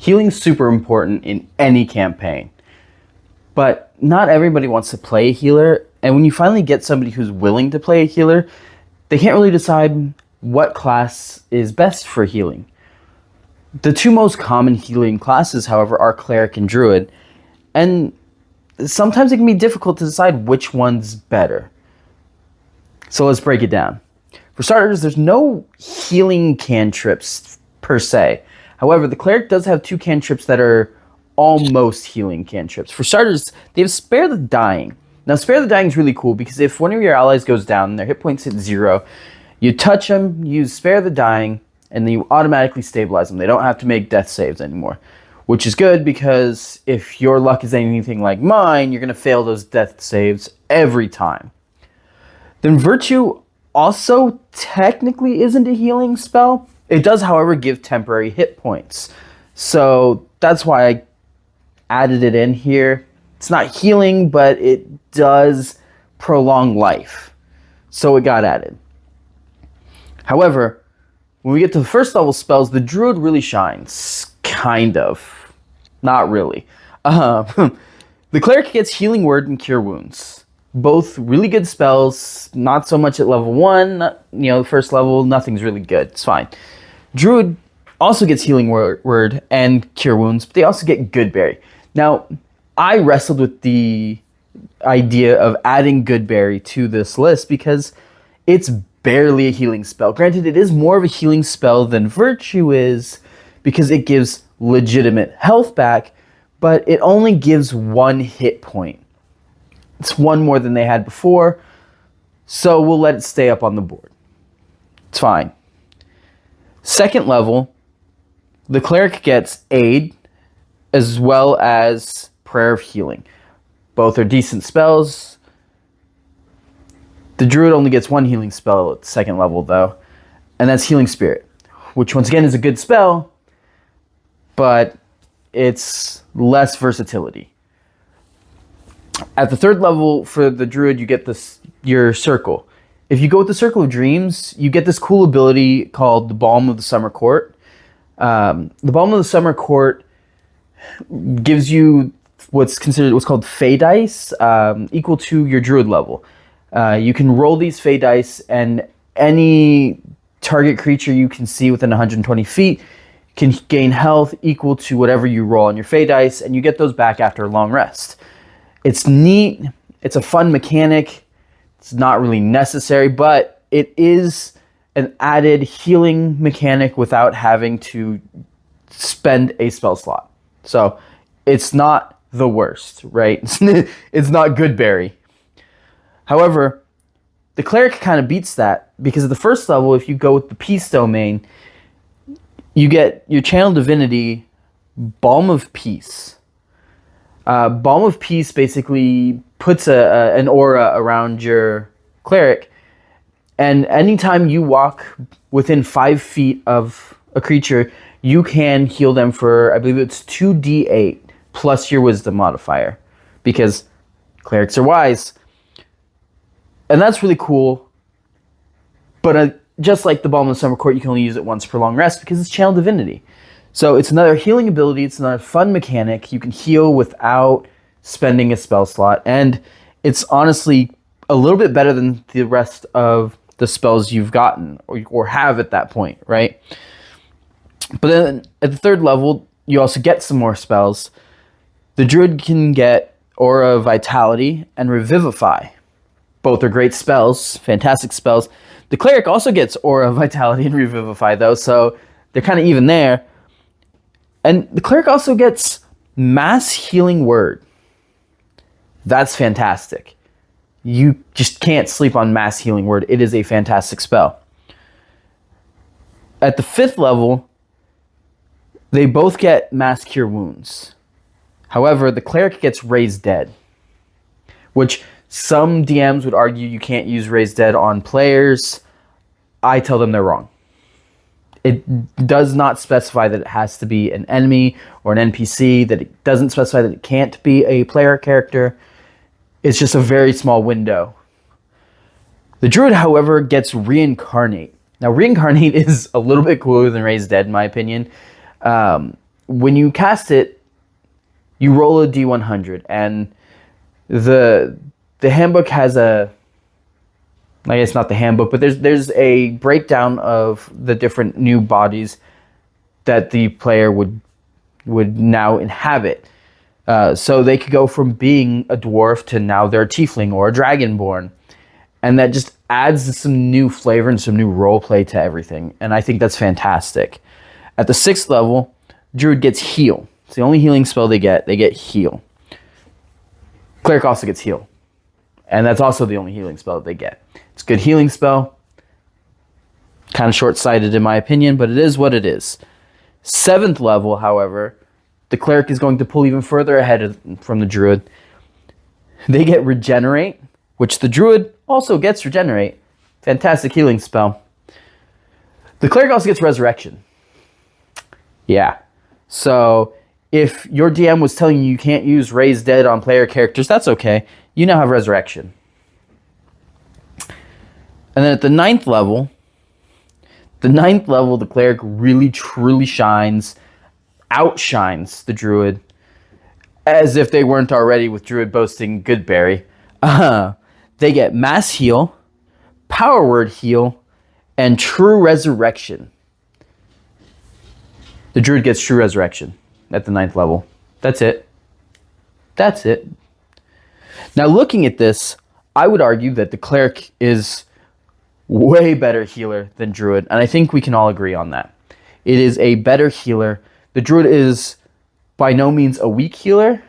Healing's super important in any campaign, but not everybody wants to play a healer, and when you finally get somebody who's willing to play a healer, they can't really decide what class is best for healing. The two most common healing classes, however, are Cleric and Druid, and sometimes it can be difficult to decide which one's better. So let's break it down. For starters, there's no healing cantrips per se. However, the Cleric does have two cantrips that are almost healing cantrips. For starters, they have Spare the Dying. Now, Spare the Dying is really cool because if one of your allies goes down and their hit points hit 0, you touch them, use Spare the Dying, and then you automatically stabilize them. They don't have to make death saves anymore, which is good because if your luck is anything like mine, you're going to fail those death saves every time. Then Virtue also technically isn't a healing spell. It does, however, give temporary hit points. So that's why I added it in here. It's not healing, but it does prolong life. So it got added. However, when we get to the first level spells, the Druid really shines. Kind of. Not really. The Cleric gets Healing Word and Cure Wounds. Both really good spells. Not so much at level 1. The first level, nothing's really good. It's fine. Druid also gets Healing Word and Cure Wounds, but they also get Goodberry. Now, I wrestled with the idea of adding Goodberry to this list because it's barely a healing spell. Granted, it is more of a healing spell than Virtue is because it gives legitimate health back, but it only gives 1 hit point. It's 1 more than they had before, so we'll let it stay up on the board. It's fine. Second level, the Cleric gets Aid as well as Prayer of Healing. Both are decent spells. The Druid only gets 1 healing spell at the second level, though, and that's Healing Spirit, which once again is a good spell, but it's less versatility. At the third level for the Druid, you get your Circle. If you go with the Circle of Dreams, you get this cool ability called the Balm of the Summer Court. The Balm of the Summer Court gives you what's called Fey Dice, equal to your Druid level. You can roll these Fey Dice, and any target creature you can see within 120 feet can gain health equal to whatever you roll on your Fey Dice, and you get those back after a long rest. It's neat. It's a fun mechanic. It's not really necessary, but it is an added healing mechanic without having to spend a spell slot. So it's not the worst, right? It's not Goodberry. However, the Cleric kind of beats that because at the first level, if you go with the Peace domain, you get your Channel Divinity, Balm of Peace. Balm of Peace basically puts an aura around your Cleric, and anytime you walk within 5 feet of a creature, you can heal them for, I believe it's 2d8 plus your Wisdom modifier, because Clerics are wise. And that's really cool, but just like the Balm of the Summer Court, you can only use it once per long rest because it's Channel Divinity. So it's another healing ability, it's another fun mechanic. You can heal without spending a spell slot, and it's honestly a little bit better than the rest of the spells you've gotten or have at that point, right? But then at the third level, you also get some more spells. The Druid can get Aura Vitality and Revivify. Both are great spells, fantastic spells. The Cleric also gets Aura Vitality and Revivify, though, so they're kind of even there. And the Cleric also gets Mass Healing Word. That's fantastic. You just can't sleep on Mass Healing Word. It is a fantastic spell. At the 5th level, they both get Mass Cure Wounds. However, the Cleric gets Raise Dead, which some DMs would argue you can't use Raise Dead on players. I tell them they're wrong. It does not specify that it has to be an enemy or an NPC, that it doesn't specify that it can't be a player character. It's just a very small window. The Druid, however, gets Reincarnate. Now, Reincarnate is a little bit cooler than Raise Dead, in my opinion. when you cast it, you roll a d100, and the handbook has a, I guess not the handbook, but there's a breakdown of the different new bodies that the player would now inhabit. So they could go from being a dwarf to now they're a tiefling or a dragonborn. And that just adds some new flavor and some new roleplay to everything. And I think that's fantastic. At the 6th level, Druid gets Heal. It's the only healing spell they get. They get Heal. Cleric also gets Heal. And that's also the only healing spell that they get. It's a good healing spell. Kind of short-sighted in my opinion, but it is what it is. 7th level, however, the Cleric is going to pull even further ahead from the Druid. They get Regenerate, which the Druid also gets Regenerate. Fantastic healing spell. The Cleric also gets Resurrection. Yeah. So if your DM was telling you can't use Raise Dead on player characters, that's okay. You now have Resurrection. And then at the 9th level, the Cleric really truly outshines the Druid, as if they weren't already with Druid boasting Goodberry. They get Mass Heal, Power Word Heal, and True Resurrection. The Druid gets True Resurrection at the 9th level. That's it. That's it. Now looking at this, I would argue that the Cleric is way better healer than Druid, and I think we can all agree on that. It is a better healer. The Druid is by no means a weak healer,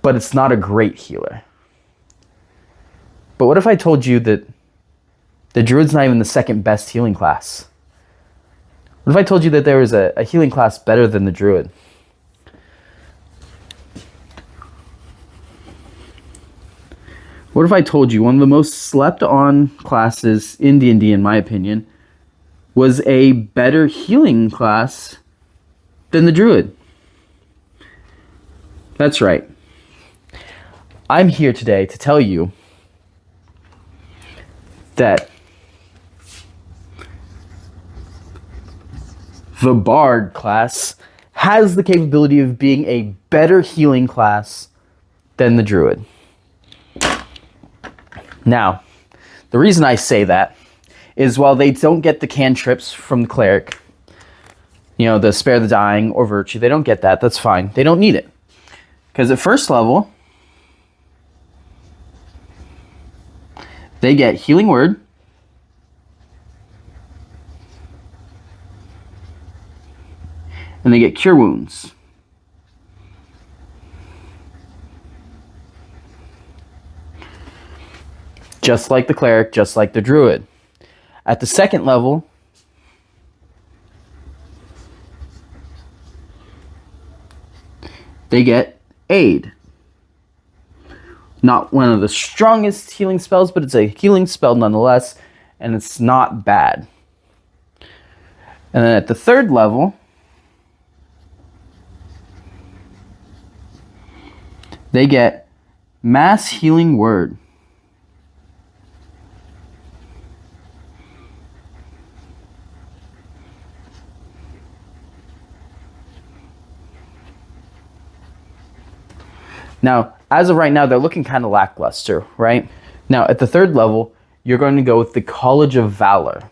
but it's not a great healer. But what if I told you that the Druid's not even the second best healing class? What if I told you that there was a healing class better than the Druid? What if I told you one of the most slept on classes in D&D, in my opinion, was a better healing class than the Druid? That's right. I'm here today to tell you that the Bard class has the capability of being a better healing class than the Druid. Now, the reason I say that is while they don't get the cantrips from the Cleric, you know, the Spare the Dying or Virtue, they don't get that. That's fine. They don't need it. Because at 1st level, they get Healing Word, and they get Cure Wounds. Just like the Cleric, just like the Druid. At the 2nd level, they get Aid. Not one of the strongest healing spells, but it's a healing spell nonetheless, and it's not bad. And then at the 3rd level, they get Mass Healing Word. Now, as of right now, they're looking kind of lackluster, right? Now, at the 3rd level, you're going to go with the College of Valor.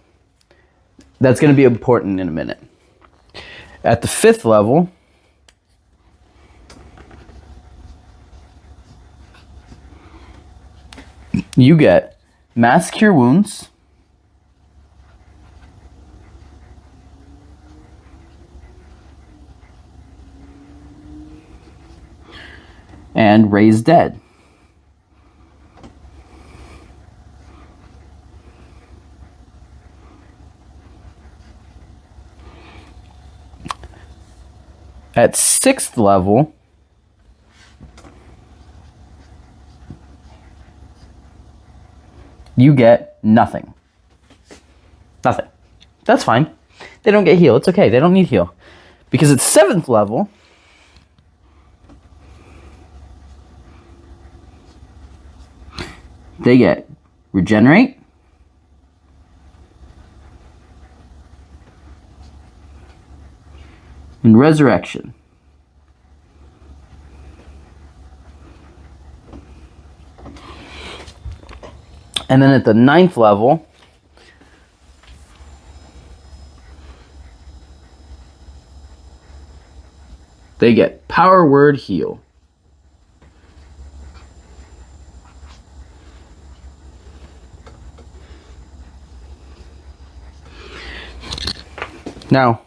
That's going to be important in a minute. At the 5th level, you get Mass Cure Wounds, and Raise Dead. At 6th level, you get nothing. Nothing. That's fine. They don't get heal. It's okay. They don't need heal. Because at 7th level, they get Regenerate, and Resurrection. And then at the 9th level, they get Power Word Heal. Now,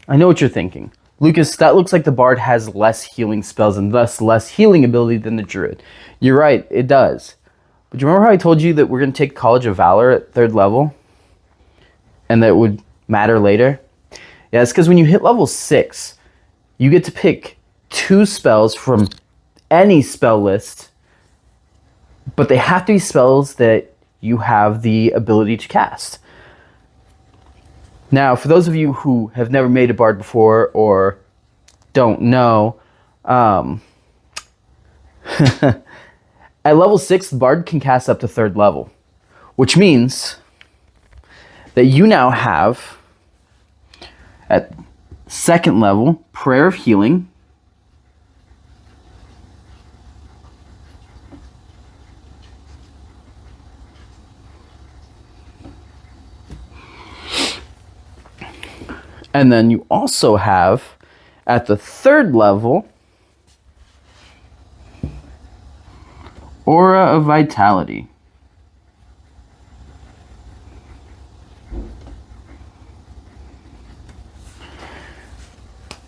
I know what you're thinking. Lucas, that looks like the Bard has less healing spells and thus less healing ability than the Druid. You're right, it does. But do you remember how I told you that we're going to take College of Valor at 3rd level? And that it would matter later? Yeah, it's because when you hit level 6, you get to pick 2 spells from any spell list, but they have to be spells that you have the ability to cast. Now, for those of you who have never made a Bard before or don't know, at level 6, the Bard can cast up to 3rd level, which means that you now have, at 2nd level, Prayer of Healing, and then you also have, at the 3rd level, Aura of Vitality.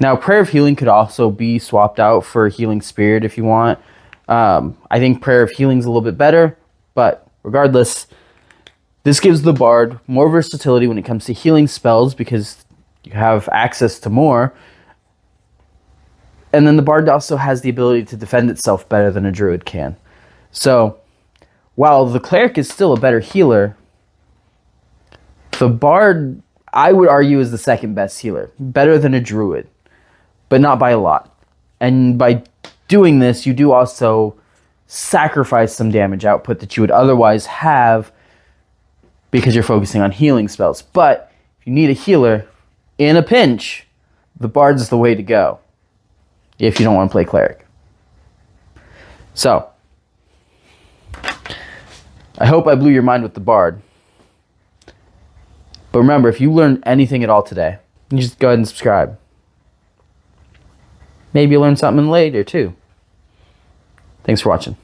Now, Prayer of Healing could also be swapped out for Healing Spirit if you want. I think Prayer of Healing is a little bit better, but regardless, this gives the Bard more versatility when it comes to healing spells because you have access to more. And then the Bard also has the ability to defend itself better than a Druid can. So, while the Cleric is still a better healer, the Bard, I would argue, is the 2nd best healer. Better than a Druid, but not by a lot. And by doing this, you do also sacrifice some damage output that you would otherwise have because you're focusing on healing spells. But if you need a healer in a pinch, the Bard's the way to go if you don't want to play Cleric. So, I hope I blew your mind with the Bard. But remember, if you learned anything at all today, you just go ahead and subscribe. Maybe you'll learn something later too. Thanks for watching.